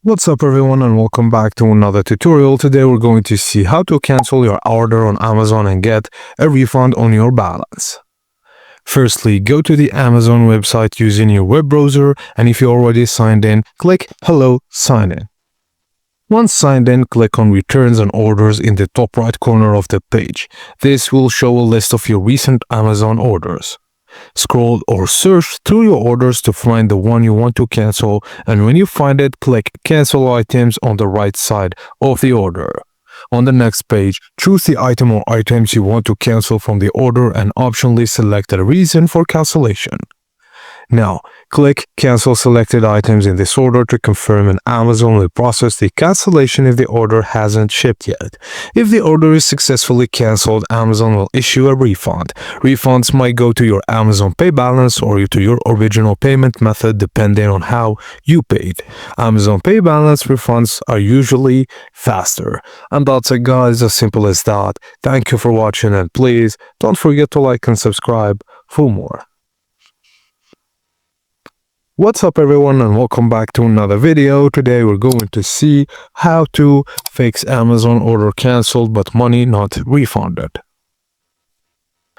What's up everyone and welcome back to another tutorial. Today we're going to see how to cancel your order on Amazon and get a refund on your balance. Firstly, go to the Amazon website using your web browser, and if you already signed in, click Hello, Sign In. Once signed in, click on Returns and Orders in the top right corner of the page. This will show a list of your recent Amazon orders. Scroll or search through your orders to find the one you want to cancel, and when you find it, click Cancel Items on the right side of the order. On the next page, choose the item or items you want to cancel from the order and optionally select the reason for cancellation. Now, click Cancel Selected Items in this order to confirm, and Amazon will process the cancellation if the order hasn't shipped yet. If the order is successfully cancelled, Amazon will issue a refund. Refunds might go to your Amazon Pay balance or to your original payment method depending on how you paid. Amazon Pay balance refunds are usually faster. And that's it guys, as simple as that. Thank you for watching, and please don't forget to like and subscribe for more. What's up everyone and welcome back to another video. Today we're going to see how to fix Amazon order cancelled but money not refunded.